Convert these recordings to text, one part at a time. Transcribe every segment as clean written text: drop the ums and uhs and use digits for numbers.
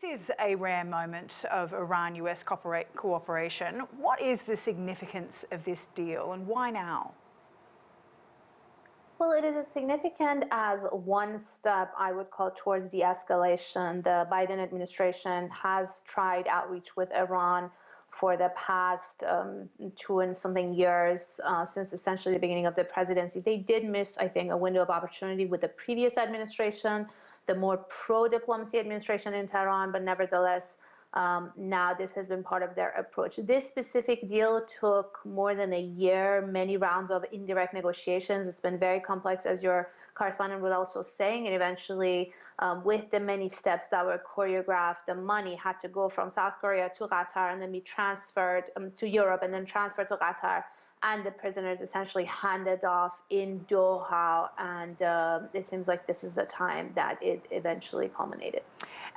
is a rare moment of Iran-US cooperation. What is the significance of this deal and why now? Well, it is as significant as one step, I would call, towards de-escalation. The Biden administration has tried outreach with Iran for the past 2 and something years, since essentially the beginning of the presidency. They did miss, I think, a window of opportunity with the previous administration, the more pro-diplomacy administration in Tehran, but nevertheless, now this has been part of their approach. This specific deal took more than a year, many rounds of indirect negotiations. It's been very complex, as your correspondent was also saying, and eventually with the many steps that were choreographed, the money had to go from South Korea to Qatar and then be transferred to Europe and then transferred to Qatar, and the prisoners essentially handed off in Doha, and it seems like this is the time that it eventually culminated.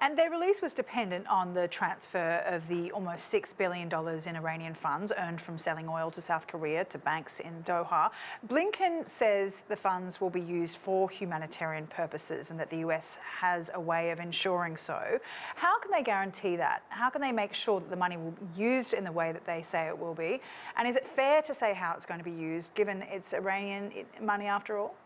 And their release was dependent on the transfer of the almost $6 billion in Iranian funds earned from selling oil to South Korea to banks in Doha. Blinken says the funds will be used for humanitarian purposes and that the US has a way of ensuring so. How can they guarantee that? How can they make sure that the money will be used in the way that they say it will be? And is it fair to say how it's going to be used, given it's Iranian money after all?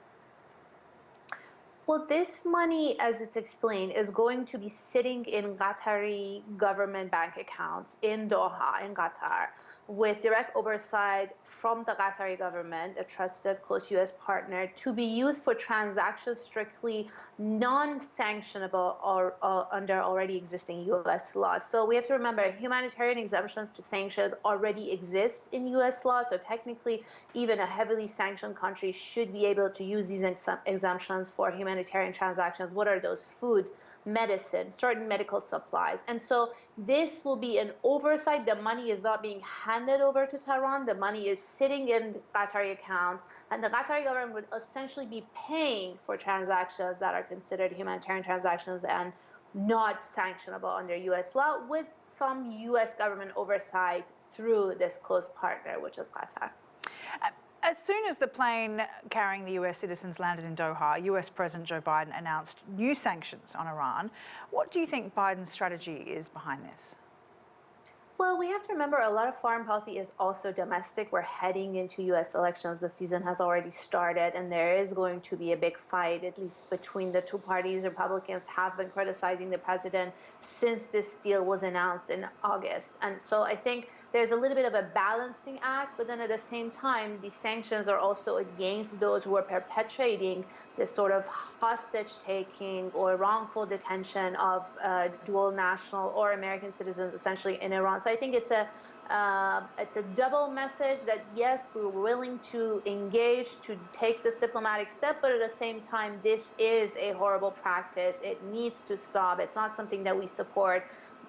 Well, this money, as it's explained, is going to be sitting in Qatari government bank accounts in Doha, in Qatar, with direct oversight from the Qatari government, a trusted, close U.S. partner, to be used for transactions strictly non-sanctionable or under already existing U.S. laws. So we have to remember, humanitarian exemptions to sanctions already exist in U.S. law. So technically, even a heavily sanctioned country should be able to use these exemptions for humanitarian transactions. What are those? Food, medicine, certain medical supplies. And so this will be an oversight. The money is not being handed over to Tehran. The money is sitting in Qatari accounts, and the Qatari government would essentially be paying for transactions that are considered humanitarian transactions and not sanctionable under U.S. law, with some U.S. government oversight through this close partner, which is Qatar. As soon as the plane carrying the US citizens landed in Doha, US President Joe Biden announced new sanctions on Iran. What do you think Biden's strategy is behind this? Well, we have to remember a lot of foreign policy is also domestic. We're heading into U.S. elections. The season has already started, and there is going to be a big fight, at least between the two parties. Republicans have been criticizing the president since this deal was announced in August. And so I think there's a little bit of a balancing act, but then at the same time, these sanctions are also against those who are perpetrating this sort of hostage-taking or wrongful detention of dual national or American citizens, essentially, in Iran. So I think it's a double message that, yes, we're willing to engage, to take this diplomatic step, but at the same time, this is a horrible practice. It needs to stop. It's not something that we support.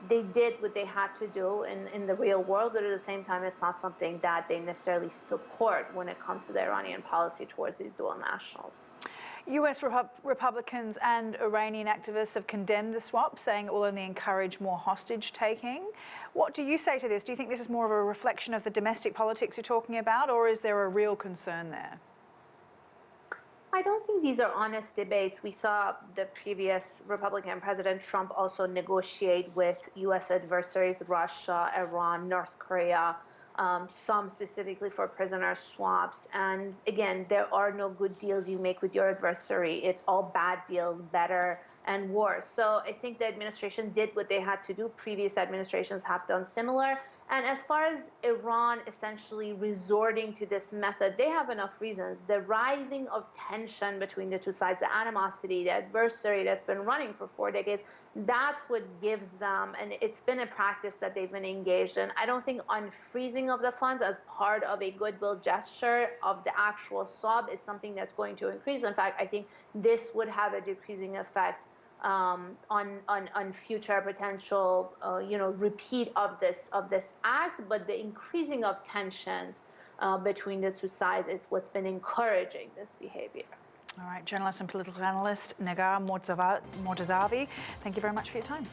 They did what they had to do in the real world, but at the same time, it's not something that they necessarily support when it comes to the Iranian policy towards these dual nationals. US Republicans and Iranian activists have condemned the swap, saying it will only encourage more hostage-taking. What do you say to this? Do you think this is more of a reflection of the domestic politics you're talking about, or is there a real concern there? I don't think these are honest debates. We saw the previous Republican President Trump also negotiate with U.S. adversaries, Russia, Iran, North Korea, some specifically for prisoner swaps. And again, there are no good deals you make with your adversary. It's all bad deals, better and worse. So I think the administration did what they had to do. Previous administrations have done similar. And as far as Iran essentially resorting to this method, they have enough reasons. The rising of tension between the two sides, the animosity, the adversary that's been running for 4 decades, that's what gives them, and it's been a practice that they've been engaged in. I don't think unfreezing of the funds as part of a goodwill gesture of the actual swap is something that's going to increase. In fact, I think this would have a decreasing effect on future potential, repeat of this act, but the increasing of tensions between the two sides is what's been encouraging this behavior. All right, journalist and political analyst Negar Mortazavi, thank you very much for your time.